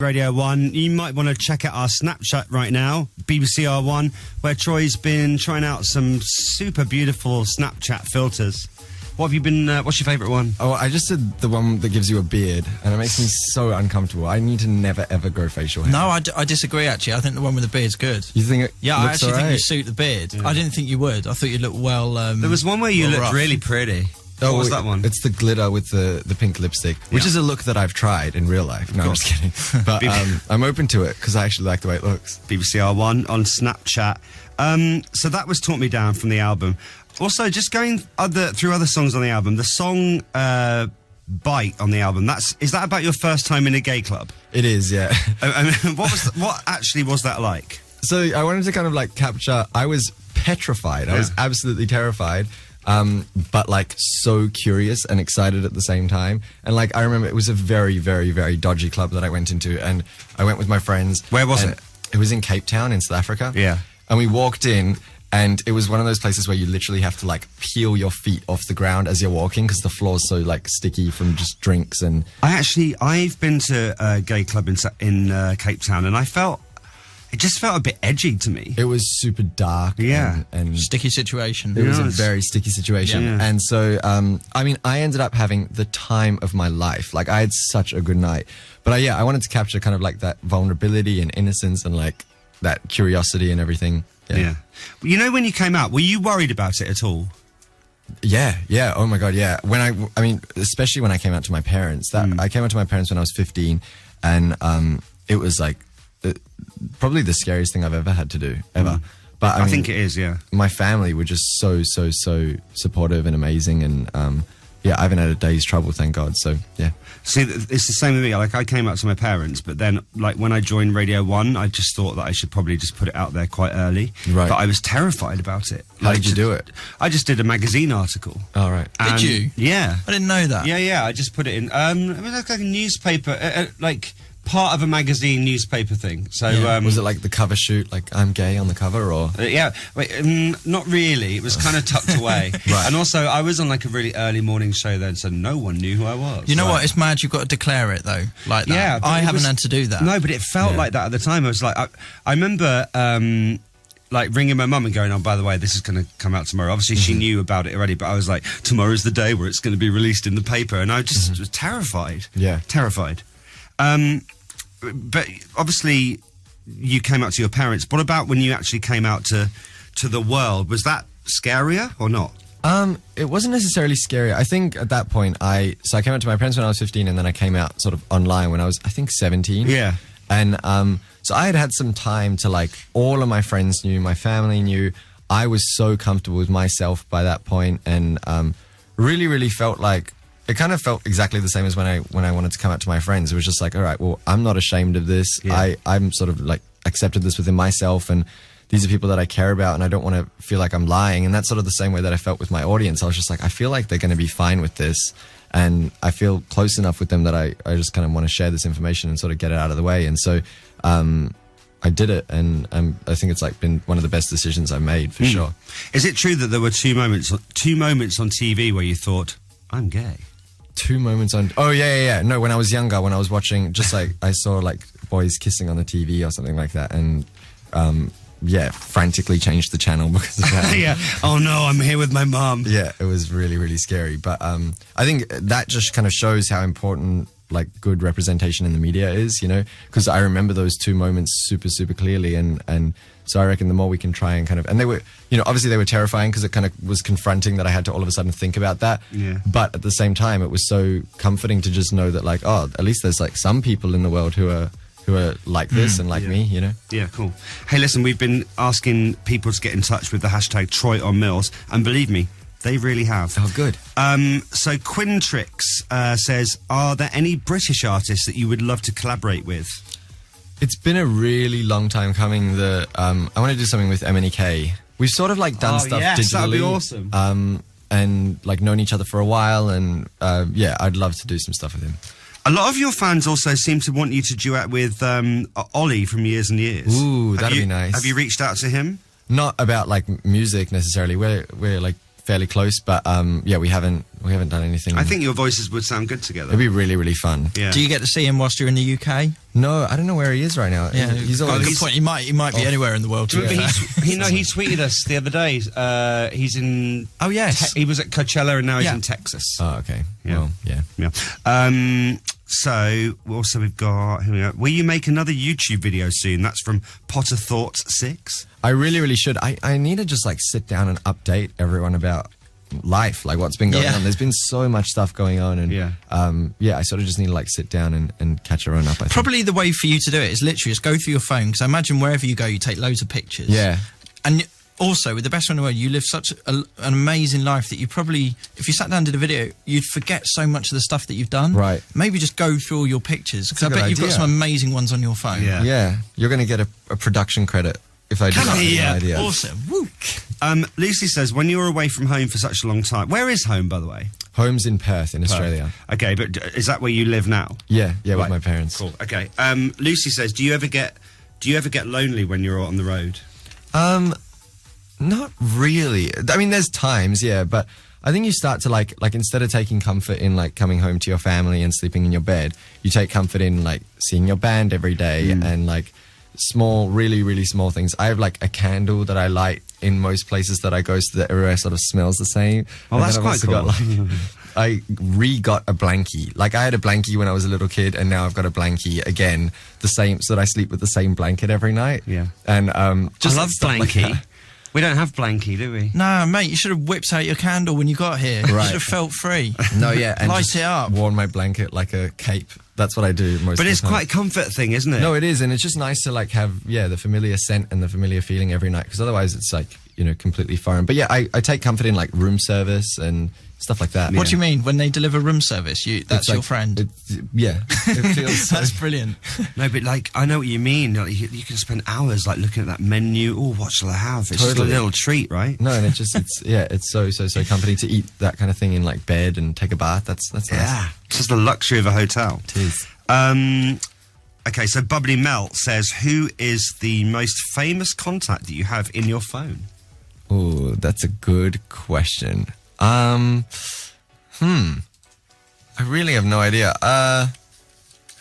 Radio 1. You might want to check out our Snapchat right now, BBC R1, where Troy's been trying out some super beautiful Snapchat filters. What have you been, what's your favourite one? Oh, I just did the one that gives you a beard, and it makes me so uncomfortable. I need to never, ever grow facial hair. No, I disagree, actually. I think the one with the beard's good. You think it Yeah, looks I actually think alright? you suit the beard. Yeah. I didn't think you would. I thought you'd look well... there was one where you looked rough. really pretty. What was that one? It's the glitter with the pink lipstick, which is a look that I've tried in real life. No, I'm just kidding. But I'm open to it because I actually like the way it looks. BBC R1 on Snapchat. So that was Taught Me Down from the album. Also, just going through other songs on the album, the song Bite on the album, is that about your first time in a gay club? It is, yeah. What actually was that like? So I wanted to kind of like capture, I was petrified. I was absolutely terrified. But like so curious and excited at the same time. And like I remember it was a very, very, very dodgy club that I went into, and I went with my friends. Where was it? It was in Cape Town in South Africa. Yeah. And we walked in, and it was one of those places where you literally have to like peel your feet off the ground as you're walking because the floor's so like sticky from just drinks. And I've been to a gay club in Cape Town, and it just felt a bit edgy to me. it was super dark. Yeah. And Sticky situation. it was a very sticky situation. Yeah. And so, I mean, I ended up having the time of my life. Like, I had such a good night. But I wanted to capture kind of like that vulnerability and innocence and like that curiosity and everything. Yeah. You know, when you came out, were you worried about it at all? Yeah. Oh my God. Yeah. I mean, especially when I came out to my parents, I came out to my parents when I was 15, and, it was like, probably the scariest thing I've ever had to do, ever. But I think it is, yeah. My family were just so supportive and amazing, and I haven't had a day's trouble, thank God. So yeah. See, it's the same with me. Like, I came out to my parents, but then, like, when I joined Radio 1, I just thought that I should probably just put it out there quite early. Right. But I was terrified about it. How did you do it? I just did a magazine article. All right. Did you? Yeah. I didn't know that. Yeah. I just put it in. It was like a newspaper, like part of a magazine newspaper thing. So was it like the cover shoot, like I'm gay on the cover, or? Not really. It was kind of tucked away. Right. And also, I was on like a really early morning show then, so no one knew who I was. You know what? It's mad you've got to declare it, though, like that. Yeah, but I haven't was- had to do that. No, but it felt like that at the time. I was like, I remember like ringing my mum and going, oh, by the way, this is going to come out tomorrow. Obviously, she knew about it already, but I was like, tomorrow's the day where it's going to be released in the paper. And I just was terrified. Yeah. Terrified. But obviously, you came out to your parents. What about when you actually came out to the world? Was that scarier or not? It wasn't necessarily scary. I think at that point, I came out to my parents when I was 15, and then I came out sort of online when I was, I think, 17. Yeah. And so I had some time to, like, all of my friends knew, my family knew. I was so comfortable with myself by that point, and really felt like, it kind of felt exactly the same as when I wanted to come out to my friends. It was just like, all right, well, I'm not ashamed of this. Yeah. I'm sort of like accepted this within myself, and these are people that I care about, and I don't want to feel like I'm lying. And that's sort of the same way that I felt with my audience. I was just like, I feel like they're going to be fine with this, and I feel close enough with them that I just kind of want to share this information and sort of get it out of the way. And so I did it, and I think it's like been one of the best decisions I've made, for sure. Is it true that there were two moments on TV where you thought, I'm gay? 2 moments on... Oh, yeah. No, when I was younger, when I was watching, just like, I saw like boys kissing on the TV or something like that, and frantically changed the channel because of that. Yeah. Oh no, I'm here with my mum. Yeah, it was really scary. But I think that just kind of shows how important like good representation in the media is, you know, because I remember those 2 moments super clearly, and so I reckon the more we can try and kind of, and they were, you know, obviously they were terrifying because it kind of was confronting that I had to all of a sudden think about that. Yeah. But at the same time, it was so comforting to just know that, like, oh, at least there's like some people in the world who are like this and like me, you know? Yeah, cool. Hey, listen, we've been asking people to get in touch with the hashtag Troy on Mills, and believe me, they really have. Oh, good. So Quintrix says, are there any British artists that you would love to collaborate with? It's been a really long time coming. I want to do something with MNEK. We've sort of like done stuff digitally. That'd be awesome. And like known each other for a while, and I'd love to do some stuff with him. A lot of your fans also seem to want you to duet with Ollie from Years and Years. Ooh, that'd be nice. Have you reached out to him? Not about like music necessarily. We're like fairly close, but we haven't We haven't done anything. I think your voices would sound good together. It'd be really, really fun. Yeah. Do you get to see him whilst you're in the UK? No, I don't know where he is right now. Yeah, he's got a always... good point. He might be anywhere in the world. Do you remember he tweeted us the other day. He's in. Oh yes, he was at Coachella and now he's in Texas. Oh, okay. Yeah. Well, yeah. Yeah. So also we've got. Here we go. Will you make another YouTube video soon? That's from Potter Thoughts 6. I really, really should. I need to just like sit down and update everyone about life, like what's been going on. There's been so much stuff going on, and I sort of just need to like sit down and catch everyone up. I think. Probably the way for you to do it is literally just go through your phone, because I imagine wherever you go you take loads of pictures. Yeah. And also, with the best one in the world, you live such an amazing life that you probably, if you sat down and did a video, you'd forget so much of the stuff that you've done. Right. Maybe just go through all your pictures, because I bet you've got idea. some amazing ones on your phone. Yeah. Yeah, you're going to get a production credit if I do that. Yeah, idea. awesome. Woo. Lucy says, when you were away from home for such a long time, where is home, by the way? Home's in Perth, in Australia. Okay, but is that where you live now? Yeah, Right. with my parents. Cool. Okay. Lucy says, do you ever get lonely when you're on the road? Not really. I mean, there's times, but I think you start to like instead of taking comfort in like coming home to your family and sleeping in your bed, you take comfort in like seeing your band every day and like small, really, really small things. I have like a candle that I light in most places that I go so that everywhere sort of smells the same. Oh, that's quite cool. I re-got a blankie. Like I had a blankie when I was a little kid, and now I've got a blankie again, the same, so that I sleep with the same blanket every night. Yeah. And just I love stuff like blankie. that. We don't have blankie, do we? No, mate, you should have whipped out your candle when you got here. You Right. should have felt free. No, yeah, and Light just it up. worn my blanket like a cape. That's what I do most. But of it's the time. quite a comfort thing, isn't it? No, it is, and it's just nice to like have the familiar scent and the familiar feeling every night, because otherwise it's like completely foreign. But yeah, I take comfort in like room service and stuff like that. What do you mean when they deliver room service? That's your friend. It feels That's brilliant. No, but like I know what you mean. Like, you can spend hours like looking at that menu. Oh, what shall I have? It's just a little treat, right? No, and it's so comforting to eat that kind of thing in like bed and take a bath. That's nice. Yeah, it's just the luxury of a hotel. It is. Okay, so Bubbly Melt says, who is the most famous contact that you have in your phone? Oh, that's a good question. I really have no idea.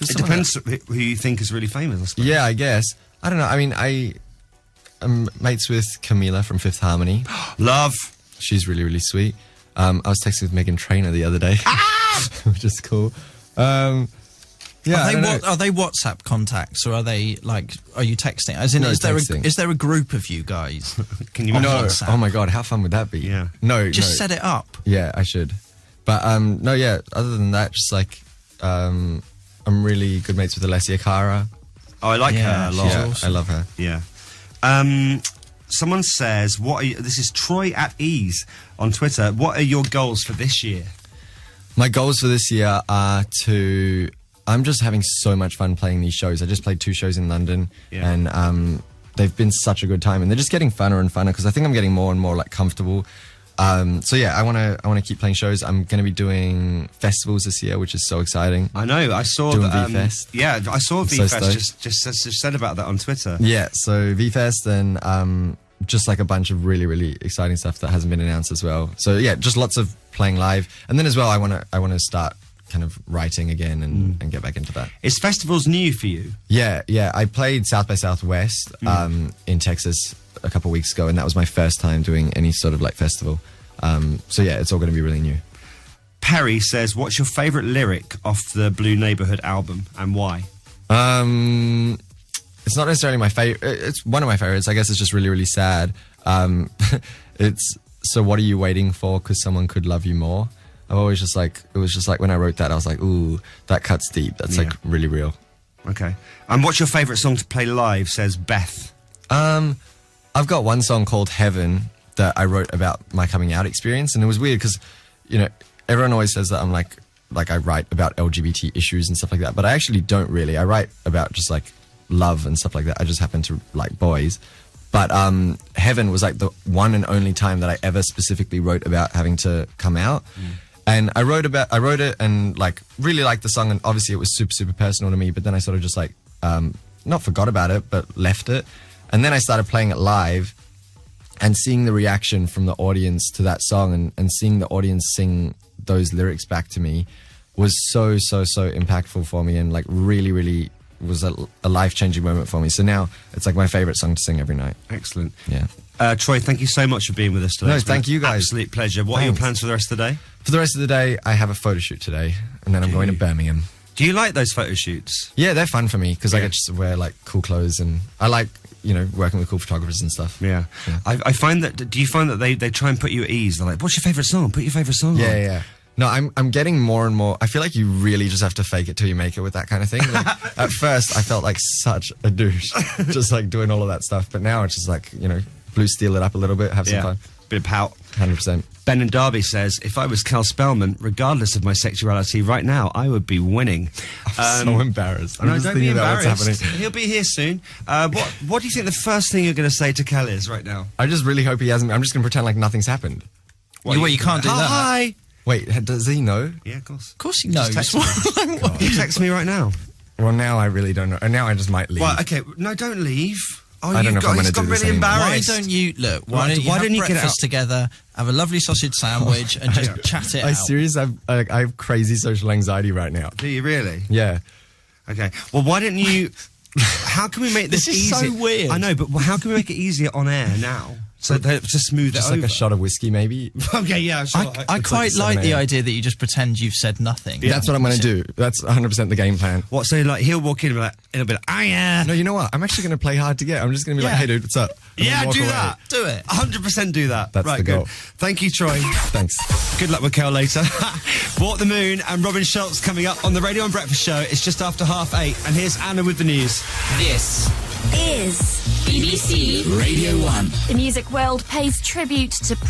It depends who you think is really famous, I suppose. Yeah, I guess. I don't know. I mean, I'm mates with Camila from Fifth Harmony. Love. She's really, really sweet. I was texting with Megan Trainor the other day, which is cool. Are they WhatsApp contacts, or are they like? Are you texting? As in, No, is texting. there a group of you guys? Can you On imagine? No. WhatsApp. Oh my god, how fun would that be? Yeah. No, Just set it up. Yeah, I should. But no, yeah. Other than that, just like I'm really good mates with Alessia Cara. Oh, I like Yeah, her a she's lot. Yeah, awesome. I love her. Yeah. Someone says, this is Troy at Ease on Twitter. What are your goals for this year? My goals for this year are to. I'm just having so much fun playing these shows. I just played 2 shows in London, and they've been such a good time, and they're just getting funner and funner because I think I'm getting more and more like comfortable. So yeah, I want to keep playing shows. I'm going to be doing festivals this year, which is so exciting. I know. I saw Doing that, V-Fest. Yeah, I saw I'm so V-Fest. Just said about that on Twitter. Yeah, so V-Fest and just like a bunch of really, really exciting stuff that hasn't been announced as well. So yeah, just lots of playing live, and then as well, I want to start kind of writing again and get back into that. Is festivals new for you? Yeah. I played South by Southwest in Texas a couple of weeks ago, and that was my first time doing any sort of like festival. So yeah, it's all going to be really new. Perry says, what's your favourite lyric off the Blue Neighbourhood album and why? It's not necessarily my favorite. It's one of my favorites. I guess it's just really, really sad. It's, so what are you waiting for? Because someone could love you more. I've always just like, it was just like when I wrote that, I was like, ooh, that cuts deep. That's like really real. Okay. And what's your favourite song to play live, says Beth? I've got one song called Heaven that I wrote about my coming out experience. And it was weird because, everyone always says that I'm like I write about LGBT issues and stuff like that. But I actually don't really. I write about just like love and stuff like that. I just happen to like boys. But Heaven was like the one and only time that I ever specifically wrote about having to come out. And I wrote it and like really liked the song, and obviously it was super, super personal to me, but then I sort of just like not forgot about it, but left it. And then I started playing it live and seeing the reaction from the audience to that song, and seeing the audience sing those lyrics back to me was so impactful for me, and like really was a life-changing moment for me. So now it's like my favorite song to sing every night. Excellent. Yeah. Troy, thank you so much for being with us today. No, It's been thank you guys. Absolute pleasure. What are your Thanks. plans for the rest of the day? For the rest of the day, I have a photo shoot today, and then I'm going to Birmingham. Do you like those photo shoots? Yeah, they're fun for me because I Yeah. get to wear like cool clothes, and I like, working with cool photographers and stuff. Yeah. I find that. Do you find that they try and put you at ease? They're like, "What's your favourite song? Put your favourite song on." Yeah. No, I'm getting more and more. I feel like you really just have to fake it till you make it with that kind of thing. Like, at first, I felt like such a douche, just like doing all of that stuff. But now it's just like, blue steel it up a little bit, have some fun. Bit of pout. 100%. Ben and Darby says, if I was Cal Spellman, regardless of my sexuality right now, I would be winning. I'm so embarrassed. I'm No, just don't be thinking about what's embarrassed. happening. He'll be here soon. What do you think the first thing you're going to say to Cal is right now? I just really hope he hasn't. I'm just going to pretend like nothing's happened. You can't do that. Hi. Wait, does he know? Yeah, of course. Of course he knows. Text me. Text me right now. Well, now I really don't know. And now I just might leave. Well, okay. No, don't leave. Oh, I don't know if I'm he's gonna got do this really anymore. Why embarrassed. don't you look? Why Why don't you don't have you get it breakfast out? together, have a lovely sausage sandwich, and just chat it I out? seriously I have crazy social anxiety right now. Do you really? Yeah. Okay. Well, why don't you... How can we make this This is easier? so weird. I know, but how can we make it easier on air now? So that to smooth Just it like over. a shot of whiskey, maybe. Okay, yeah, sure. I quite It's like like the 7 idea that you just pretend you've said nothing. That's what I'm going to do. That's 100% the game plan. What? So like he'll walk in and be like, it'll be like, oh yeah, No, you know what? I'm actually going to play hard to get. I'm just going to be like, Yeah. hey, dude, what's up? And then yeah, walk do away. that, Do it. 100% do that. That's right, the goal. good. Thank you, Troy. Thanks. Good luck with Kel later. Walk the Moon and Robin Schultz coming up on the Radio and Breakfast Show. It's just after 8:30, and here's Anna with the news. This is BBC Radio 1. the music world pays tribute to Prince.